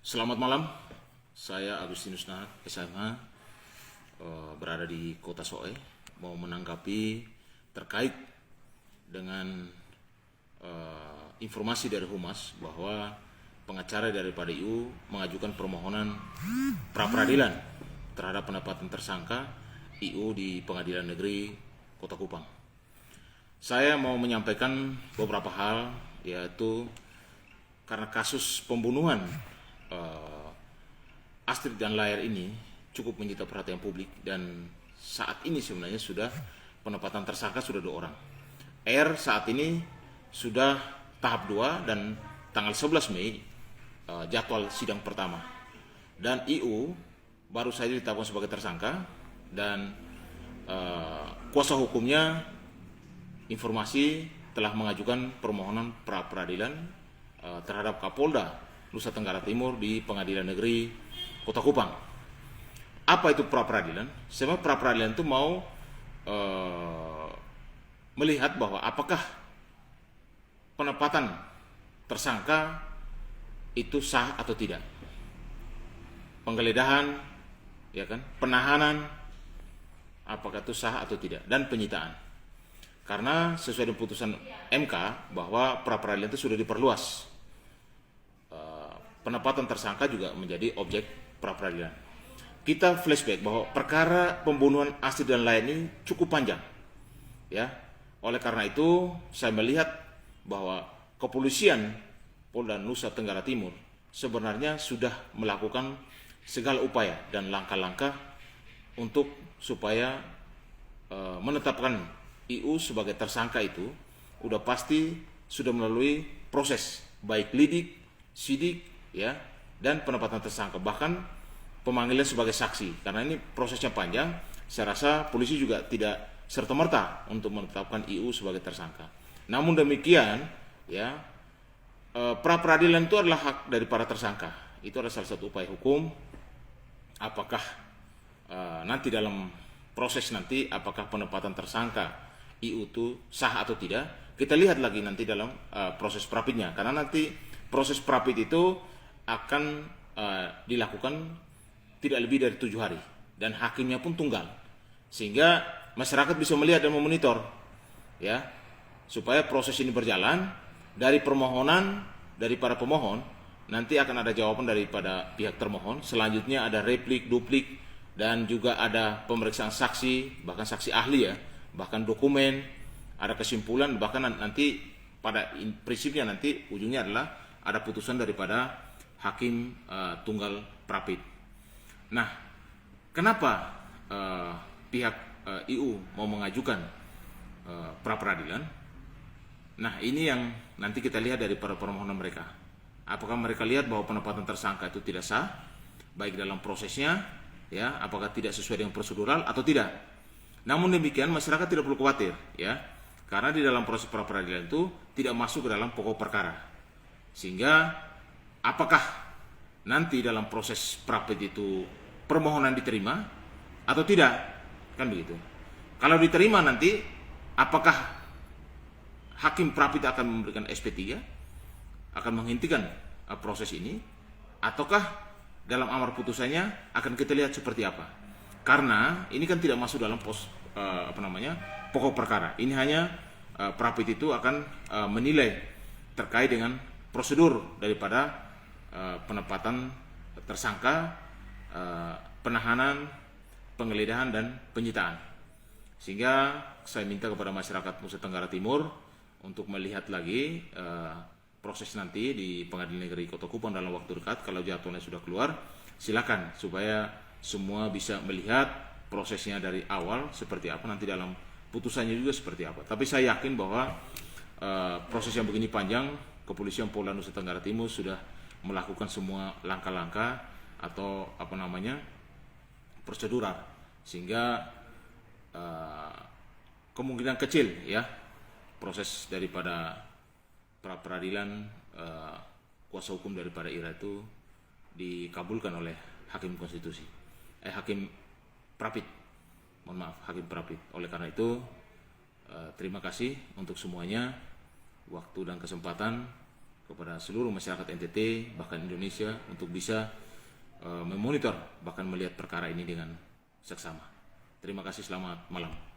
Selamat malam, saya Agustinus Nahat, SMH, berada di Kota Soe, mau menanggapi terkait dengan informasi dari Humas bahwa pengacara daripada IU mengajukan permohonan pra-peradilan terhadap penetapan tersangka IU di Pengadilan Negeri Kota Kupang. Saya mau menyampaikan beberapa hal, yaitu karena kasus pembunuhan Astrid dan Layar ini cukup menyita perhatian publik, dan saat ini sebenarnya sudah penempatan tersangka sudah 2 orang. R saat ini sudah tahap 2 dan tanggal 11 Mei jadwal sidang pertama. Dan IU baru saja ditetapkan sebagai tersangka, dan kuasa hukumnya informasi telah mengajukan permohonan pra-peradilan terhadap Kapolda Nusa Tenggara Timur di Pengadilan Negeri Kota Kupang. Apa itu pra-peradilan? Sebenarnya pra-peradilan itu mau melihat bahwa apakah penempatan tersangka itu sah atau tidak. Penggeledahan, ya kan? Penahanan, apakah itu sah atau tidak, dan penyitaan. Karena sesuai dengan putusan MK bahwa pra-peradilan itu sudah diperluas. Penempatan tersangka juga menjadi objek pra-peradilan. Kita flashback bahwa perkara pembunuhan Astrid dan Layar ini cukup panjang, ya. Oleh karena itu, saya melihat bahwa kepolisian Polda Nusa Tenggara Timur sebenarnya sudah melakukan segala upaya dan langkah-langkah untuk supaya menetapkan IU sebagai tersangka itu udah pasti sudah melalui proses baik lidik, sidik, ya, dan penempatan tersangka, bahkan pemanggilan sebagai saksi. Karena ini prosesnya panjang, saya rasa polisi juga tidak serta-merta untuk menetapkan IU sebagai tersangka. Namun demikian, ya, pra-peradilan itu adalah hak dari para tersangka. Itu adalah salah satu upaya hukum. Apakah nanti dalam proses nanti apakah penempatan tersangka IU itu sah atau tidak, kita lihat lagi nanti dalam proses prapitnya. Karena nanti proses prapit itu akan dilakukan tidak lebih dari 7 hari, dan hakimnya pun tunggal, sehingga masyarakat bisa melihat dan memonitor, ya, supaya proses ini berjalan. Dari permohonan dari para pemohon nanti akan ada jawaban daripada pihak termohon, selanjutnya ada replik, duplik, dan juga ada pemeriksaan saksi, bahkan saksi ahli, ya, bahkan dokumen, ada kesimpulan, bahkan nanti pada prinsipnya nanti ujungnya adalah ada putusan daripada hakim tunggal prapit. Nah, kenapa pihak IU mau mengajukan pra-peradilan? Nah, ini yang nanti kita lihat dari para permohonan mereka. Apakah mereka lihat bahwa penempatan tersangka itu tidak sah, baik dalam prosesnya, ya, apakah tidak sesuai dengan prosedural atau tidak. Namun demikian, masyarakat tidak perlu khawatir, ya, karena di dalam proses pra-peradilan itu tidak masuk ke dalam pokok perkara. Sehingga apakah nanti dalam proses prapit itu permohonan diterima atau tidak, kan begitu. Kalau diterima nanti, apakah hakim prapit akan memberikan SP3, akan menghentikan proses ini, ataukah dalam amar putusannya akan kita lihat seperti apa. Karena ini kan tidak masuk dalam pokok perkara. Ini hanya prapit itu akan menilai terkait dengan prosedur daripada penempatan tersangka, penahanan, penggeledahan, dan penyitaan. Sehingga saya minta kepada masyarakat Nusa Tenggara Timur untuk melihat lagi proses nanti di Pengadilan Negeri Kota Kupang dalam waktu dekat. Kalau jadwalnya sudah keluar, silakan supaya semua bisa melihat prosesnya dari awal seperti apa, nanti dalam putusannya juga seperti apa. Tapi saya yakin bahwa proses yang begini panjang, kepolisian Polda Nusa Tenggara Timur sudah melakukan semua langkah-langkah atau prosedural, sehingga kemungkinan kecil, ya, proses daripada pra-peradilan kuasa hukum daripada Ira itu dikabulkan oleh hakim konstitusi, hakim prapit, mohon maaf, hakim prapit. Oleh karena itu terima kasih untuk semuanya waktu dan kesempatan. kepada seluruh masyarakat NTT bahkan Indonesia untuk bisa memonitor bahkan melihat perkara ini dengan seksama. Terima kasih, selamat malam.